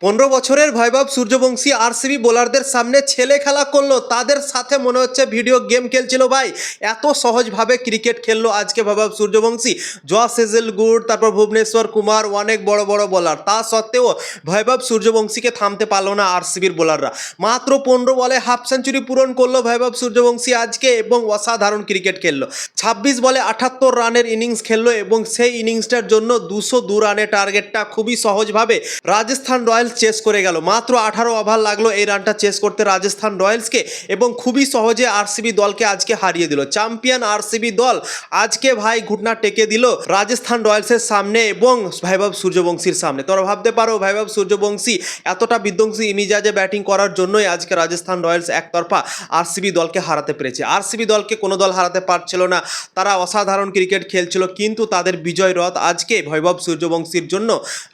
15 বছরের ভৈভব সূর্যবংশী আরসিবি বোলারদের সামনে ছেলে খেলা করলো, তাদের সাথে মনে হচ্ছে ভিডিও গেম খেলছিল ভাই। এত সহজভাবে ক্রিকেট খেললো আজকে ভৈভব সূর্যবংশী। জস হেজেলউড, তারপর ভুবনেশ্বর কুমার, অনেক বড় বড় বোলার, তা সত্ত্বেও ভৈভব সূর্যবংশীকে থামতে পারলো না আরসিবির বোলাররা। মাত্র 15 বলে হাফ সেঞ্চুরি পূরণ করলো ভৈভব সূর্যবংশী আজকে এবং অসাধারণ ক্রিকেট খেললো। 26 বলে 78 রানের ইনিংস খেললো এবং সেই ইনিংসটার জন্য 202 রানের টার্গেটটা খুবই সহজভাবে রাজস্থান রয়্যালস চেস করে গেল। মাত্র 18 ওভার লাগলো এই রানটা চেস করতে রাজস্থান রয়্যালসকে এবং খুবই সহজে আরসিবি দলকে আজকে হারিয়ে দিল। চ্যাম্পিয়ন আরসিবি দল আজকে ভাই ঘুটনা টেকে দিল রাজস্থান রয়্যালসের সামনে এবং ভৈভব সূর্যবংশীর সামনে। তোমরা ভাবতে পারো ভৈভব সূর্যবংশী এতটা বিধ্বংসী মিজাজে ব্যাটিং করার জন্যই আজকে রাজস্থান রয়্যালস একতরফা আরসিবি দলকে হারাতে পেরেছে। আরসিবি দলকে কোনো দল হারাতে পারছিল না, তারা অসাধারণ ক্রিকেট খেলছিল, কিন্তু তাদের বিজয় রথ আজকে ভৈভব সূর্যবংশীর জন্য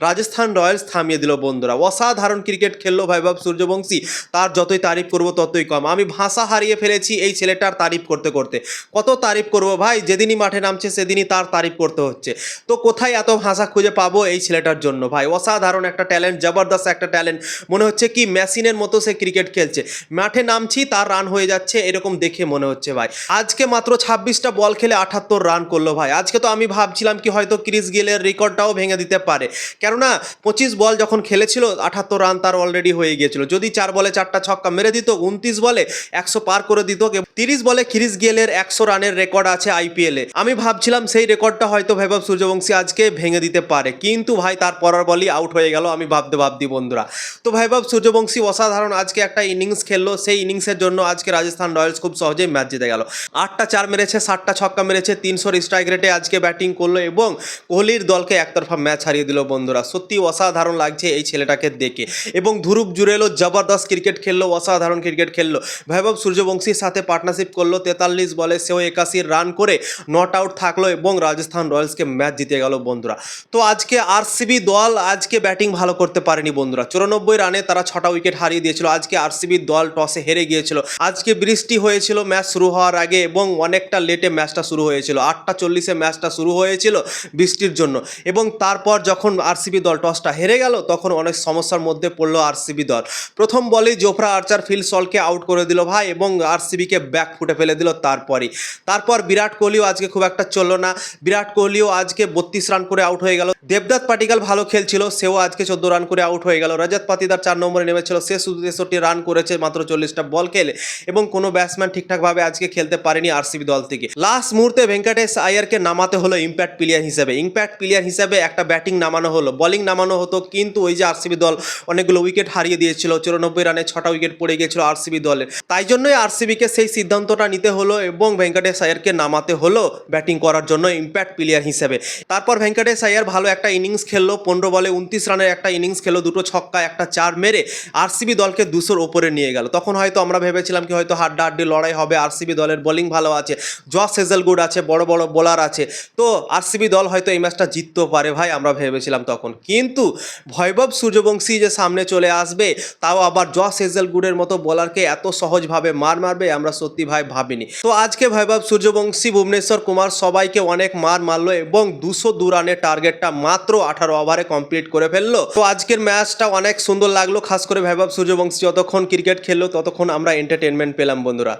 রাজস্থান রয়্যালস থামিয়ে দিল বন্ধুরা। অসাধারণ ক্রিকেট খেললো ভৈভব সূর্যবংশী, তার যতই তারিফ করব ততই কম। আমি ভাষা হারিয়ে ফেলেছি এই ছেলেটার তারিফ করতে করতে। কত তারিফ করব ভাই, যেদিনই মাঠে নামছে সেদিনই তার তারিফ করতে হচ্ছে। তো কোথায় এত ভাষা খুঁজে পাবো এই ছেলেটার জন্য ভাই। অসাধারণ একটা ট্যালেন্ট, জবরদস্ত একটা ট্যালেন্ট। মনে হচ্ছে কি মেশিনের মতো সে ক্রিকেট খেলছে, মাঠে নামছি তার রান হয়ে যাচ্ছে, এরকম দেখে মনে হচ্ছে ভাই। আজকে মাত্র 26টা বল খেলে 78 রান করলো ভাই। আজকে তো আমি ভাবছিলাম কি হয়তো ক্রিস গেলের রেকর্ডটাও ভেঙে দিতে পারে, কেননা 25 বল যখন খেলেছিল 78 রান তার অলরেডি হয়ে গিয়েছিল। যদি 4 বলে 4টা ছক্কা মেরে দিত, 29 বলে 100 পার করে দিত। 30 বলে ক্রিস গেলের 100 রানের রেকর্ড আছে আইপিএলে। আমি ভাবছিলাম সেই রেকর্ডটা হয়তো ভৈভব সূর্যবংশী আজকে ভেঙে দিতে পারে, কিন্তু ভাই তার পরের বলই আউট হয়ে গেল। আমি ভাবতে বন্ধুরা, তো ভৈভব সূর্যবংশী অসাধারণ আজকে একটা ইনিংস খেললো, সেই ইনিংসের জন্য আজকে রাজস্থান রয়্যালস খুব সহজেই ম্যাচ জিতে গেল। 8টা 4 মেরেছে, 60টা ছক্কা মেরেছে, 300 স্ট্রাইক রেটে আজকে ব্যাটিং করলো এবং কোহলির দলকে একতরফা ম্যাচ হারিয়ে দিল বন্ধুরা। সত্যি অসাধারণ লাগছে এই ছেলেটাকে দেখে। এবং ধ্রুব জুড়েলো জবরদস্ত ক্রিকেট খেললো, অসাধারণ ক্রিকেট খেললো। ভৈভব সূর্যবংশীর সাথে পার্টনারশিপ করলো, 43 বলে সেও 81 রান করে নট আউট থাকলো এবং রাজস্থান রয়্যালসকে ম্যাচ জিতে গেল বন্ধুরা। তো আজকে আরসিবি দল আজকে ব্যাটিং ভালো করতে পারেনি বন্ধুরা। 94 রানে তারা 6টা উইকেট হারিয়ে দিয়েছিল। আজকে আরসিবি দল টসে হেরে গিয়েছিল। আজকে বৃষ্টি হয়েছিল ম্যাচ শুরু হওয়ার আগে এবং অনেকটা লেটে ম্যাচটা শুরু হয়েছিল। 8টা 40-এ ম্যাচটা শুরু হয়েছিল বৃষ্টির জন্য, এবং তারপর যখন আরসিবি দল টসটা হেরে গেল তখন অনেক সমস্যার মধ্যে পড়লো আরসিবি দল। প্রথম বলেই জোফরা আর্চার ফিল সল্টকে আউট করে দিল ভাই এবং আরসিবিকে ব্যাক ফুটে ফেলে দিল। তারপর বিরাট কোহলিও আজকে খুব একটা চললো না। বিরাট কোহলিও আজকে 32 রান করে আউট হয়ে গেল। দেবদত্ত পাটিকাল ভালো খেলছিল, সেও আজকে 14 রান করে আউট হয়ে গেল। রজত পাতিদার 4 নম্বরে নেমেছিল, সে শুধু 63 রান করেছে মাত্র 40টা বল খেলে, এবং কোনো ব্যাটসম্যান ঠিকঠাকভাবে আজকে খেলতে পারেনি আরসিবি দল থেকে। লাস্ট মুহূর্তে ভেঙ্কটেশ আয়ারকে নামাতে হলো ইম্প্যাক্ট প্লেয়ার হিসেবে একটা ব্যাটিং নামানো হলো, বোলিং নামানো হতো, কিন্তু ওই যে আরসিবি দল অনেকগুলো উইকেট হারিয়ে দিয়েছিল। 94 রানে 6টা উইকেট পড়ে গিয়েছিল আরসিবি দলের। তাই জন্যই আরসিবিকে সেই সিদ্ধান্তটা নিতে হলো এবং ভেঙ্কটেশ আয়ারকে নামাতে হলো ব্যাটিং করার জন্য ইম্প্যাক্ট প্লেয়ার হিসেবে। তারপর ভেঙ্কটেশ আয়ার ভালো একটা ইনিংস খেললো, 15 বলে 29 রানের একটা ইনিংস খেলো, 2টো ছক্কা 1টা 4 মেরে আরসিবি দলকে 200-র ওপরে নিয়ে গেল। তখন হয়তো আমরা ভেবেছিলাম কি হয়তো হাড্ডাহাড্ডি লড়াই হবে, আরসিবি দলের বোলিং ভালো আছে, জস হেজেলউড আছে, বড় বড় বোলার আছে, তো আরসিবি দল হয়তো এই ম্যাচটা জিততেও পারে ভাই, আমরা ভেবেছিলাম তখন। কিন্তু ভৈভব সূর্যবংশী যে সামনে চলে আসবে, তাও আবার জস হেজেলউডের মতো বোলারকে এত সহজভাবে মারবে, আমরা সত্যি ভাই ভাবিনি। তো আজকে ভৈভব সূর্যবংশী, ভুবনেশ্বর কুমার সবাইকে অনেক মারলো এবং 202 রানের টার্গেটটা মাত্র 18 ওভারে কমপ্লিট করে ফেললো। তো আজকের ম্যাচটা অনেক সুন্দর লাগলো, খাস করে ভৈভব সূর্যবংশী যতক্ষণ ক্রিকেট খেললো ততক্ষণ আমরা এন্টারটেনমেন্ট পেলাম বন্ধুরা।